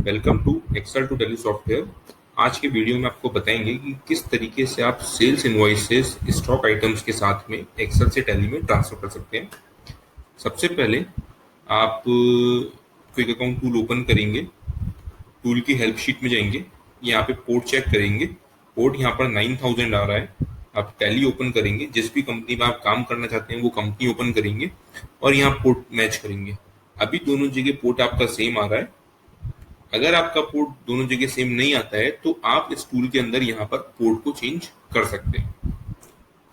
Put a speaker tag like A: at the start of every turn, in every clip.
A: Welcome to Excel to Tally software. आज के video में आपको बताएंगे कि किस तरीके से आप सेल्स इनवॉइसेस स्टॉक आइटम्स के साथ में एक्सेल से टैली में ट्रांसफर कर सकते हैं। सबसे पहले आप क्विक अकाउंट टूल ओपन करेंगे, टूल की हेल्प शीट में जाएंगे, यहाँ पे पोर्ट चेक करेंगे। पोर्ट यहाँ पर 9000 आ रहा है। आप टैली ओपन करेंगे, जिस भी कंपनी में आप काम करना चाहते हैं वो कंपनी ओपन करेंगे और यहाँ पोर्ट मैच करेंगे। अभी दोनों जगह पोर्ट आपका सेम आ रहा है। अगर आपका पोर्ट दोनों जगह सेम नहीं आता है तो आप इस टूल के अंदर यहाँ पर पोर्ट को चेंज कर सकते हैं।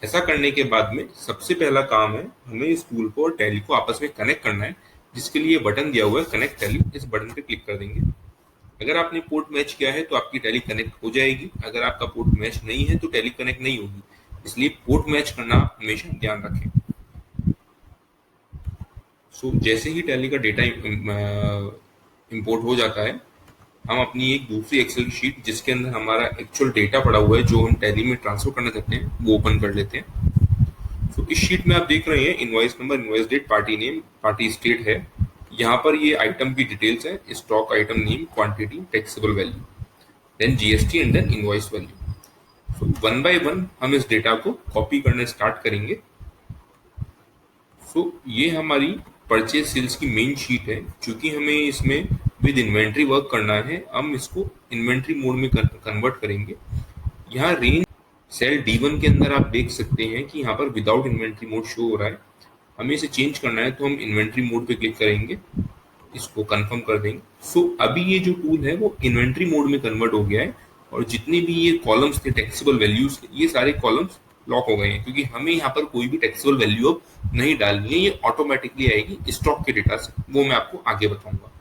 A: ऐसा करने के बाद में सबसे पहला काम है हमें इस टूल को और टैली को आपस में कनेक्ट करना है, जिसके लिए बटन दिया हुआ है कनेक्ट टैली। इस बटन पे क्लिक कर देंगे। अगर आपने पोर्ट मैच किया है तो आपकी टैली कनेक्ट हो जाएगी। अगर आपका पोर्ट मैच नहीं है तो टैली कनेक्ट नहीं होगी, इसलिए पोर्ट मैच करना हमेशा ध्यान रखें। जैसे ही टैली का डेटा इंपोर्ट हो जाता है, हम अपनी एक दूसरी एक्सेल शीट जिसके अंदर हमारा एक्चुअल डेटा पड़ा हुआ है जो हम टैली में ट्रांसफर करना चाहते हैं वो ओपन कर लेते हैं। इस शीट में आप देख रहे हैं invoice number, invoice date, party name, party state है। यहाँ पर ये आइटम की डिटेल्स है, stock item name, quantity, taxable value, then GST and then invoice value. One by one हम इस डेटा को कॉपी करना स्टार्ट करेंगे। ये हमारी परचेज सेल्स की मेन शीट है। क्योंकि हमें इसमें विद इन्वेंट्री वर्क करना है, हम इसको इन्वेंट्री मोड में कन्वर्ट करेंगे। यहाँ रेंज सेल D1 के अंदर आप देख सकते हैं कि यहाँ पर विदाउट इन्वेंट्री मोड शो हो रहा है। हमें इसे चेंज करना है तो हम इन्वेंट्री मोड पे क्लिक करेंगे, इसको कंफर्म कर देंगे। अभी ये जो टूल है वो इन्वेंट्री मोड में कन्वर्ट हो गया है और जितने भी ये कॉलम्स थे टैक्सेबल वैल्यूज, ये सारे कॉलम्स लॉक हो गए हैं। क्योंकि हमें यहाँ पर कोई भी टैक्सेबल वैल्यू अब नहीं डालनी है, ये ऑटोमेटिकली आएगी स्टॉक के डेटा से। वो मैं आपको आगे बताऊंगा।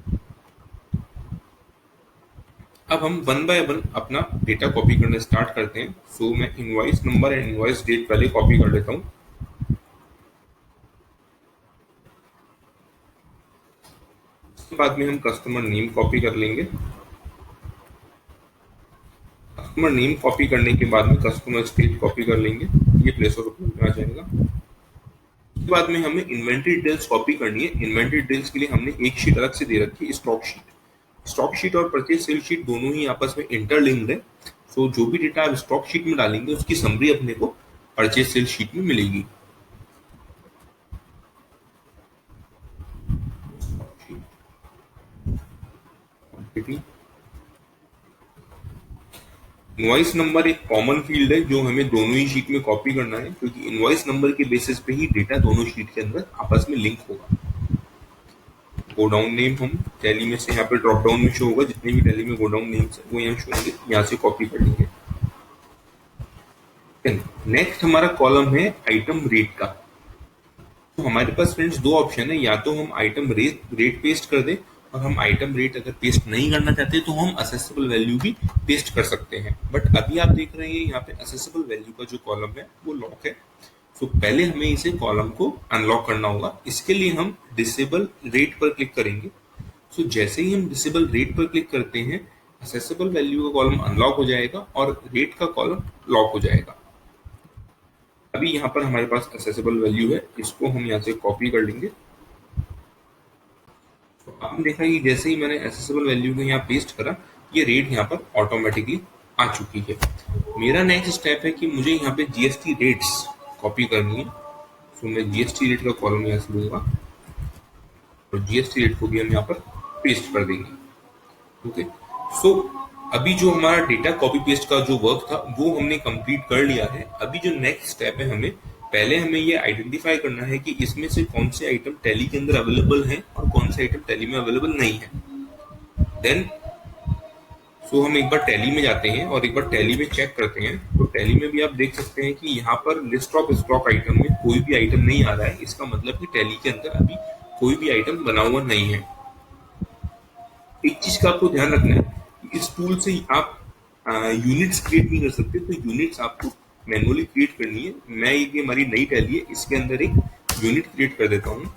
A: अब हम वन बाय वन अपना डेटा कॉपी करना स्टार्ट करते हैं। मैं invoice number and invoice date पहले कॉपी कर लेता हूँ। उसके बाद में हम कस्टमर नेम कॉपी कर लेंगे। कस्टमर नेम कॉपी करने के बाद में कस्टमर स्टेट कॉपी कर लेंगे, ये प्लेस ऑफ अकाउंट में आ जाएगा। उसके बाद में हमें इन्वेंट्री डिटेल्स कॉपी करनी है। इन्वेंट्री डिटेल्स के लिए हमने एक शीट अलग से दे रखी है, स्टॉक शीट। स्टॉक शीट और परचेज सेल शीट दोनों ही आपस में इंटरलिंक्ड है। जो भी डेटा आप स्टॉक शीट में डालेंगे उसकी समरी अपने को परचेज सेल शीट में मिलेगी। इनवॉइस नंबर एक कॉमन फील्ड है जो हमें दोनों ही शीट में कॉपी करना है, क्योंकि इनवॉइस नंबर के बेसिस पे ही डेटा दोनों शीट के अंदर आपस में लिंक होगा। गोडाउन नेम हम टैली में से यहाँ पे ड्रॉप डाउन में शो होगा, जितने भी टैली में गोडाउन नेम्स है वो यहाँ शो होंगे, यहाँ से कॉपी कर लेंगे। नेक्स्ट हमारा कॉलम है आइटम रेट का। तो हमारे पास फ्रेंड्स दो ऑप्शन है, या तो हम आइटम रेट पेस्ट कर दें, और हम आइटम रेट अगर पेस्ट नहीं करना चाहते तो हम असेसेबल वैल्यू भी पेस्ट कर सकते हैं। बट अभी आप देख रहे हैं यहाँ पे असेसेबल वैल्यू का जो कॉलम है वो लॉक है। पहले हमें इसे कॉलम को अनलॉक करना होगा। इसके लिए हम डिसेबल रेट पर क्लिक करेंगे। जैसे ही हम डिसेबल रेट पर क्लिक करते हैं, असेसेबल वैल्यू का कॉलम अनलॉक हो जाएगा और रेट का कॉलम लॉक हो जाएगा। अभी यहाँ पर हमारे पास असेसेबल वैल्यू है, इसको हम यहाँ से कॉपी कर लेंगे। आपने देखा कि जैसे ही मैंने असेसेबल वैल्यू को यहाँ पेस्ट करा, ये रेट यहाँ पर ऑटोमेटिकली आ चुकी है। मेरा नेक्स्ट स्टेप है कि मुझे यहाँ पे जीएसटी रेट्स कॉपी करनी है। मैं जीएसटी रेट का कॉलम यहाँ से लूंगा और जीएसटी रेट को भी हम यहाँ पर पेस्ट कर देंगे। ओके, अभी जो हमारा डेटा कॉपी पेस्ट का जो वर्क था वो हमने कंप्लीट कर लिया है। अभी जो नेक्स्ट स्टेप है, पहले हमें ये आइडेंटिफाई करना है कि इसमें से कौन से आइटम टैली के अंदर अवेलेबल हैं और कौन से आइटम टैली में अवेलेबल नहीं है। देन हम एक बार टैली में जाते हैं और एक बार टैली में चेक करते हैं। तो टैली में भी आप देख सकते हैं कि यहाँ पर लिस्ट ऑफ स्टॉक आइटम में कोई भी आइटम नहीं आ रहा है। इसका मतलब कि टैली के अंदर अभी कोई भी आइटम बना हुआ नहीं है। एक चीज का आपको ध्यान रखना है, इस टूल से आप यूनिट्स क्रिएट नहीं कर सकते, तो यूनिट्स आपको मैनुअली क्रिएट करनी है। मैं ये हमारी नई टैली है, इसके अंदर एक यूनिट क्रिएट कर देता हूँ।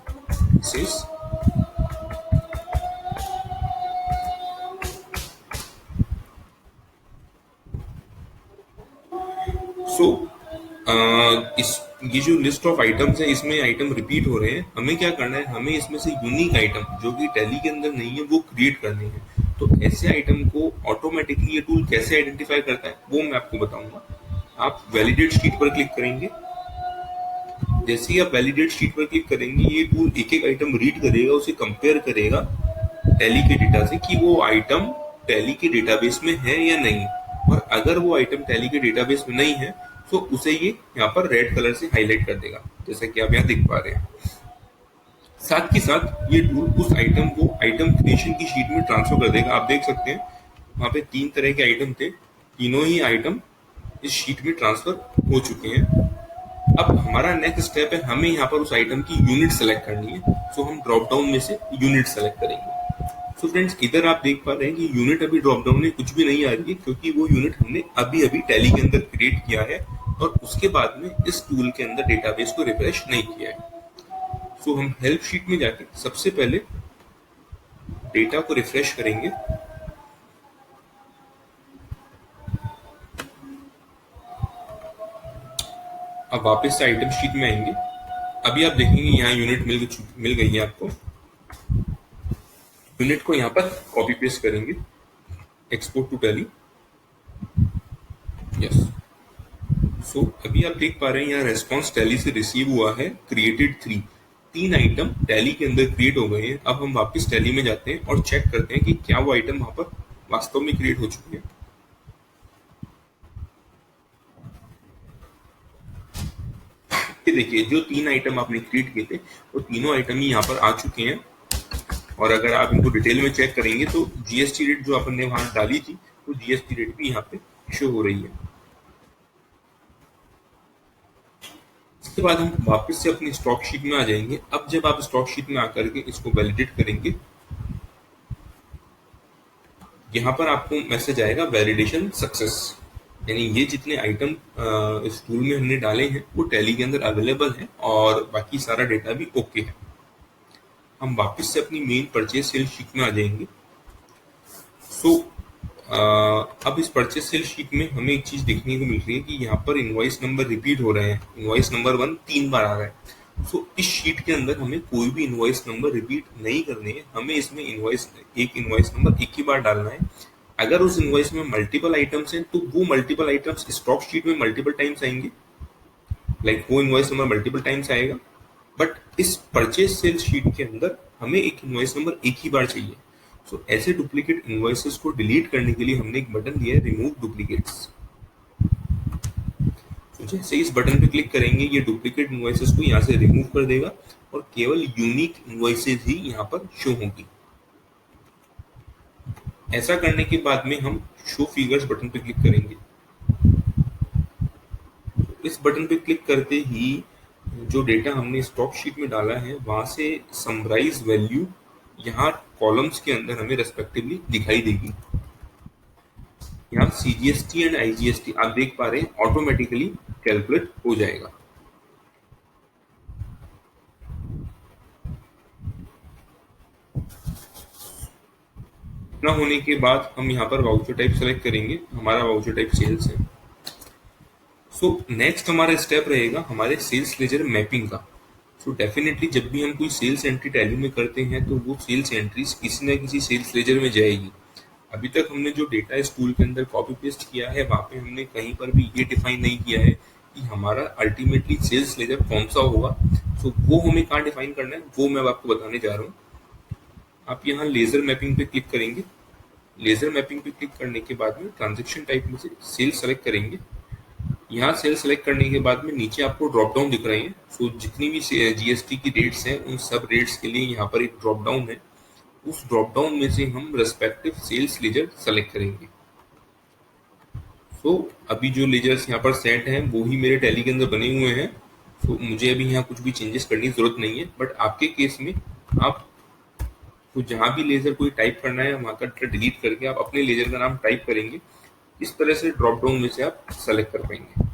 A: ये जो लिस्ट ऑफ आइटम्स है इसमें आइटम रिपीट हो रहे हैं। हमें क्या करना है, हमें इसमें से यूनिक आइटम जो कि टैली के अंदर नहीं है वो क्रिएट करने हैं। तो ऐसे आइटम को ऑटोमेटिकली ये टूल कैसे आइडेंटिफाई करता है वो मैं आपको बताऊंगा। आप वैलिडेट शीट पर क्लिक करेंगे। जैसे ही आप वैलिडेट शीट पर क्लिक करेंगे ये टूल एक एक आइटम रीड करेगा, उसे कंपेयर करेगा टैली के डेटा से कि वो आइटम टैली के डेटाबेस में है या नहीं, और अगर वो आइटम टैली के डेटाबेस में नहीं है तो उसे ये यहाँ पर रेड कलर से हाईलाइट कर देगा, जैसा कि आप यहाँ देख पा रहे हैं। साथ ही साथ ये टूल उस आइटम को आइटम क्रिएशन की शीट में ट्रांसफर कर देगा। आप देख सकते हैं वहाँ पे 3 तरह के आइटम थे, तीनों ही आइटम इस शीट में ट्रांसफर हो चुके हैं। अब हमारा नेक्स्ट स्टेप है, हमें यहाँ पर उस आइटम की यूनिट सेलेक्ट करनी है। सो हम ड्रॉप डाउन में से यूनिट सेलेक्ट करेंगे। सो फ्रेंड्स, इधर आप देख पा रहे हैं कि यूनिट अभी ड्रॉप डाउन में कुछ भी नहीं आ रही है, क्योंकि वो यूनिट हमने अभी अभी टैली के अंदर क्रिएट किया है और उसके बाद में इस टूल के अंदर डेटाबेस को रिफ्रेश नहीं किया है। सो हम हेल्प शीट में जाके सबसे पहले डेटा को रिफ्रेश करेंगे। अब वापस से आइटम शीट में आएंगे। अभी आप देखेंगे यहाँ यूनिट मिल गई है आपको। यूनिट को यहाँ पर कॉपी पेस्ट करेंगे, एक्सपोर्ट टू टैली। यस। सो अभी आप देख पा रहे हैं यहाँ रेस्पॉन्स टैली से रिसीव हुआ है, क्रिएटेड 3 आइटम टैली के अंदर क्रिएट हो गए हैं। अब हम वापस टैली में जाते हैं और चेक करते हैं कि क्या वो आइटम वहां पर वास्तव में क्रिएट हो चुके हैं। ये देखिए, जो 3 आइटम आपने क्रिएट किए थे वो तीनों आइटम ही यहाँ पर आ चुके हैं। और अगर आप इनको डिटेल में चेक करेंगे तो जीएसटी रेट जो आपने वहां डाली थी वो जीएसटी रेट भी यहाँ पे शो हो रही है। इसके बाद हम वापस से अपनी स्टॉक शीट में आ जाएंगे। अब जब आप स्टॉक शीट में आकर के इसको वैलिडेट करेंगे, यहाँ पर आपको मैसेज आएगा वैलिडेशन सक्सेस, यानी ये जितने आइटम इस टूल में हमने डाले हैं वो टैली के अंदर अवेलेबल है और बाकी सारा डेटा भी ओके है। हम वापस से अपनी मेन परचेज सेल शीट में आ जाएंगे। सो अब इस परचेज सेल शीट में हमें एक चीज देखने को मिल रही है कि यहाँ पर इनवॉइस नंबर रिपीट हो रहे हैं। इनवॉइस नंबर 1 3 बार आ रहा है। सो इस शीट के अंदर हमें कोई भी इनवॉइस नंबर रिपीट नहीं करने है, हमें इसमें एक इनवॉइस नंबर एक ही बार डालना है। अगर उस इनवॉइस में मल्टीपल आइटम्स हैं तो वो मल्टीपल आइटम्स स्टॉक शीट में मल्टीपल टाइम्स आएंगे, लाइक वो इनवॉइस नंबर मल्टीपल टाइम्स आएगा। बट इस परचेज सेल शीट के अंदर हमें एक इनवॉइस नंबर एक ही बार चाहिए। सो ऐसे डुप्लीकेट इनवॉइसेस को डिलीट करने के लिए हमने एक बटन दिया है, रिमूव डुप्लीकेट्स। तो जैसे इस बटन पे क्लिक करेंगे ये डुप्लीकेट इनवॉइसेस को यहाँ से रिमूव कर देगा और केवल यूनिक इनवॉइसेस ही यहाँ पर शो होंगी। ऐसा करने के बाद में हम शो फिगर्स बटन पे क्लिक करेंगे। इस बटन पे क्लिक करते ही जो डेटा हमने स्टॉक शीट में डाला है वहां से समराइज वैल्यू यहाँ कॉलम्स के अंदर हमें रेस्पेक्टिवली दिखाई देगी। यहाँ सीजीएसटी एंड आईजीएसटी आप देख पा रहे हैं ऑटोमेटिकली कैलकुलेट हो जाएगा। इतना होने के बाद हम यहाँ पर वाउचर टाइप सेलेक्ट करेंगे। हमारा वाउचर टाइप सेल्स है। सो नेक्स्ट हमारा स्टेप रहेगा हमारे सेल्स लेजर मैपिंग का। सो डेफिनेटली जब भी हम कोई सेल्स एंट्री टैली में करते हैं तो वो सेल्स एंट्रीज किसी न किसी सेल्स लेजर में जाएगी। अभी तक हमने जो डेटा इस टूल के अंदर कॉपी पेस्ट किया है वहां पे हमने कहीं पर भी ये डिफाइन नहीं किया है कि हमारा अल्टीमेटली सेल्स लेजर कौन सा होगा। सो वो हमें कहाँ डिफाइन करना है वो मैं आपको बताने जा रहा हूँ। आप यहाँ लेजर मैपिंग पे क्लिक करेंगे। लेजर मैपिंग पे क्लिक करने के बाद में ट्रांजेक्शन टाइप में से सेल सेलेक्ट करेंगे। यहाँ सेल सेलेक्ट करने के बाद में नीचे आपको ड्रॉप डाउन दिख रहे हैं। सो जितनी भी जीएसटी की रेट्स हैं उन सब रेट्स के लिए यहाँ पर एक ड्रॉप डाउन है। उस ड्रॉप डाउन में से हम रेस्पेक्टिव सेल्स लेजर सेलेक्ट करेंगे। सो अभी जो लेजर्स यहाँ पर सेट हैं वो ही मेरे टैली के अंदर बने हुए हैं। सो मुझे अभी यहाँ कुछ भी चेंजेस करने की जरूरत नहीं है। बट आपके केस में आप तो जहाँ भी लेजर कोई टाइप करना है वहाँ का डिलीट करके आप अपने लेजर का नाम टाइप करेंगे। इस तरह से ड्रॉप डाउन में से आप सेलेक्ट कर पाएंगे।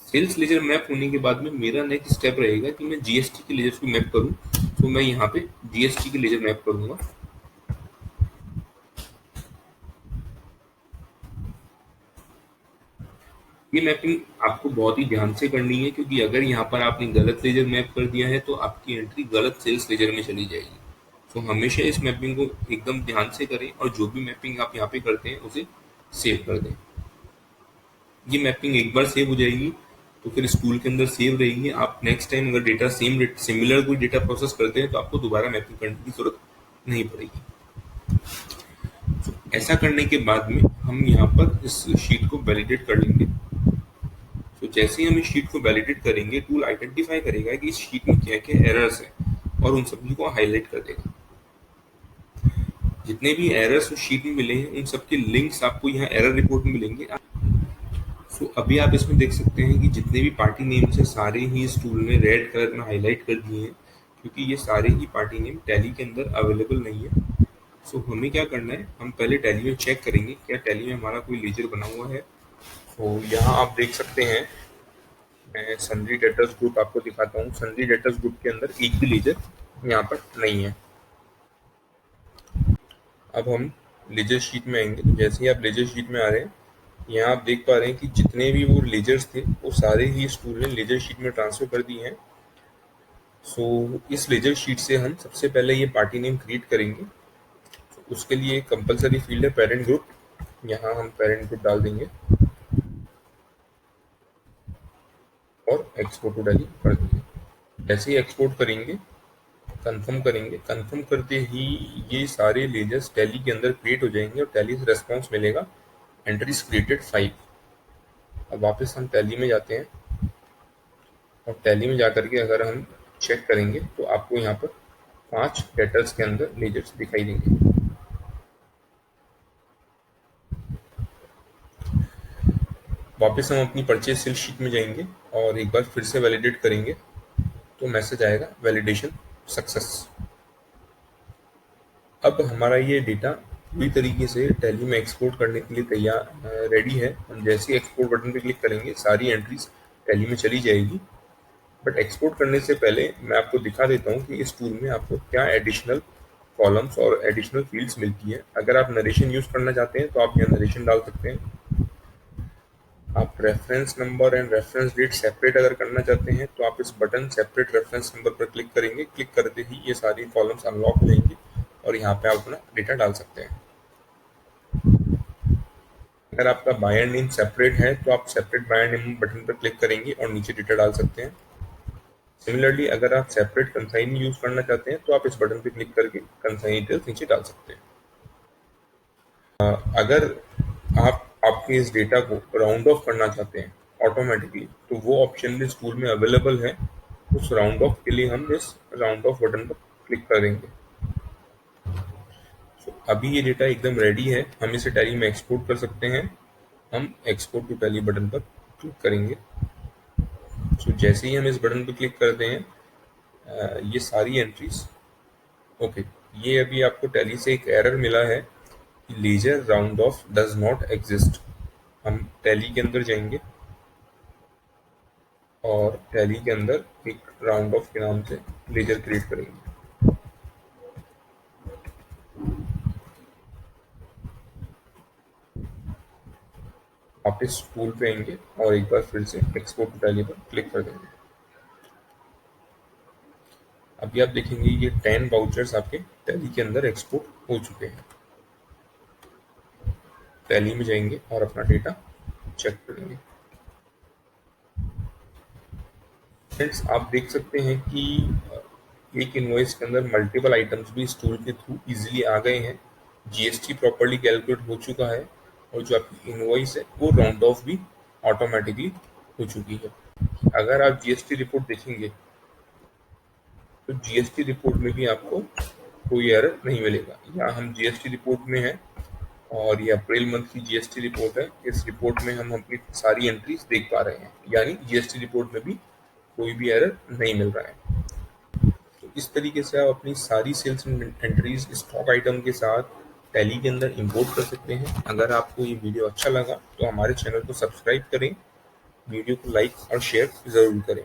A: सेल्स लेजर मैप होने के बाद में मेरा नेक्स्ट स्टेप रहेगा कि मैं जीएसटी के लेजर को मैप करूं। तो मैं यहाँ पे जीएसटी के लेजर मैप करूंगा। ये मैपिंग आपको बहुत ही ध्यान से करनी है, क्योंकि अगर यहाँ पर आपने गलत लेजर मैप कर दिया है तो आपकी एंट्री गलत सेल्स लेजर में चली जाएगी। तो हमेशा इस मैपिंग को एकदम ध्यान से करें और जो भी मैपिंग आप यहाँ पे करते हैं उसे सेव कर दें। ये मैपिंग एक बार सेव हो जाएगी तो फिर स्कूल के अंदर सेव रहेगी। आप नेक्स्ट टाइम अगर डेटा सिमिलर कोई डेटा प्रोसेस करते हैं तो आपको दोबारा मैपिंग करने की जरूरत नहीं पड़ेगी। तो ऐसा करने के बाद में हम यहाँ पर इस शीट को वैलिडेट कर लेंगे। तो जैसे ही हम इस शीट को वैलिडेट करेंगे, टूल आइडेंटिफाई करेगा कि इस शीट में क्या क्या एरर्स हैं और उन सभी को हाईलाइट कर देगा। जितने भी एरर्स उस शीट में मिले हैं उन सबके लिंक्स आपको यहाँ एरर रिपोर्ट में मिलेंगे। तो अभी आप इसमें देख सकते हैं कि जितने भी पार्टी नेम्स हैं सारे ही इस टूल ने रेड कलर में हाईलाइट कर दिए हैं, क्योंकि ये सारे ही पार्टी नेम टैली के अंदर अवेलेबल नहीं है। सो हमें क्या करना है, हम पहले टैली में चेक करेंगे क्या टैली में हमारा कोई लेजर बना हुआ है। तो यहाँ आप देख सकते हैं, मैं सन्ड्री डेटर्स ग्रुप आपको दिखाता हूँ। सन्ड्री डेटर्स ग्रुप के अंदर एक भी लेजर यहाँ पर नहीं है। अब हम लेजर शीट में आएंगे। तो जैसे ही आप लेजर शीट में आ रहे हैं, यहाँ आप देख पा रहे हैं कि जितने भी वो लेजर्स थे वो सारे ही इस टूल ने लेजर शीट में ट्रांसफर कर दिए हैं। सो इस लेजर शीट से हम सबसे पहले ये पार्टी नेम क्रिएट करेंगे। तो उसके लिए कंपलसरी फील्ड है पेरेंट ग्रुप। यहाँ हम पेरेंट ग्रुप डाल देंगे और एक्सपोर्ट टू टैली कर देंगे। जैसे ही एक्सपोर्ट करेंगे, कंफर्म करेंगे, कंफर्म करते ही ये सारे लेजर्स टैली के अंदर क्रिएट हो जाएंगे और टैली से रेस्पॉन्स मिलेगा एंट्रीज क्रिएटेड 5। अब वापस हम टैली में जाते हैं और टैली में जाकर के अगर हम चेक करेंगे तो आपको यहाँ पर 5 डेटर्स के अंदर लेजर्स दिखाई देंगे। वापस हम अपनी परचेज सेल शीट में जाएंगे और एक बार फिर से वैलिडेट करेंगे तो मैसेज आएगा वैलिडेशन सक्सेस। अब हमारा ये डेटा पूरी तरीके से टैली में एक्सपोर्ट करने के लिए तैयार रेडी है। हम जैसे ही एक्सपोर्ट बटन पे क्लिक करेंगे सारी एंट्रीज टैली में चली जाएगी। बट एक्सपोर्ट करने से पहले मैं आपको दिखा देता हूँ कि इस टूल में आपको क्या एडिशनल कॉलम्स और एडिशनल फील्ड्स मिलती है। अगर आप नरेशन यूज करना चाहते हैं तो आप यहाँ नरेशन डाल सकते हैं। आप reference number and reference date separate अगर करना चाहते हैं तो आप इस बटन सेपरेट रेफरेंस नंबर पर क्लिक करेंगे। क्लिक करते ही ये सारी कॉलम्स अनलॉक हो जाएंगी और यहाँ पे आप अपना डेटा डाल सकते हैं। अगर आपका बायर नेम सेपरेट है तो आप सेपरेट बायर नेम बटन पर क्लिक करेंगे और नीचे डेटा डाल सकते हैं। सिमिलरली अगर आप सेपरेट कंसाइनी यूज करना चाहते हैं तो आप इस बटन पर क्लिक करके कंसाइनी डिटेल्स नीचे डाल सकते हैं। अगर आप आपके इस डेटा को राउंड ऑफ करना चाहते हैं ऑटोमेटिकली तो वो ऑप्शन इस टूल में अवेलेबल है। उस राउंड ऑफ के लिए हम इस राउंड ऑफ बटन पर क्लिक करेंगे। तो अभी ये डेटा एकदम रेडी है, हम इसे टैली में एक्सपोर्ट कर सकते हैं। हम एक्सपोर्ट टू टैली बटन पर क्लिक करेंगे। तो जैसे ही हम इस बटन पर क्लिक करते हैं ये सारी एंट्रीज ओके। ये अभी आपको टैली से एक एरर मिला है, ledger round off does not exist. हम टैली के अंदर जाएंगे और टैली के अंदर एक राउंड ऑफ के नाम से लेजर क्रिएट करेंगे। वापस टूल पे आएंगे और एक बार फिर से एक्सपोर्ट टू टैली पर क्लिक कर देंगे। अभी आप देखेंगे ये 10 वाउचर्स आपके टैली के अंदर एक्सपोर्ट हो चुके हैं। टैली में जाएंगे और अपना डेटा चेक करेंगे। फ्रेंड्स आप देख सकते हैं कि एक इनवॉइस के अंदर मल्टीपल आइटम्स भी इस टूल के थ्रू इजीली आ गए हैं। जीएसटी प्रॉपर्ली कैलकुलेट हो चुका है और जो आपकी इनवॉइस है वो राउंड ऑफ भी ऑटोमेटिकली हो चुकी है। अगर आप जीएसटी रिपोर्ट देखेंगे तो जीएसटी रिपोर्ट में भी आपको कोई एरर नहीं मिलेगा। यहाँ हम जीएसटी रिपोर्ट में हैं और ये अप्रैल मंथ की जीएसटी रिपोर्ट है। इस रिपोर्ट में हम अपनी सारी एंट्रीज देख पा रहे हैं, यानी जीएसटी रिपोर्ट में भी कोई भी एरर नहीं मिल रहा है। तो इस तरीके से आप अपनी सारी सेल्स एंट्रीज स्टॉक आइटम के साथ टैली के अंदर इंपोर्ट कर सकते हैं। अगर आपको ये वीडियो अच्छा लगा तो हमारे चैनल को सब्सक्राइब करें, वीडियो को लाइक और शेयर जरूर करें।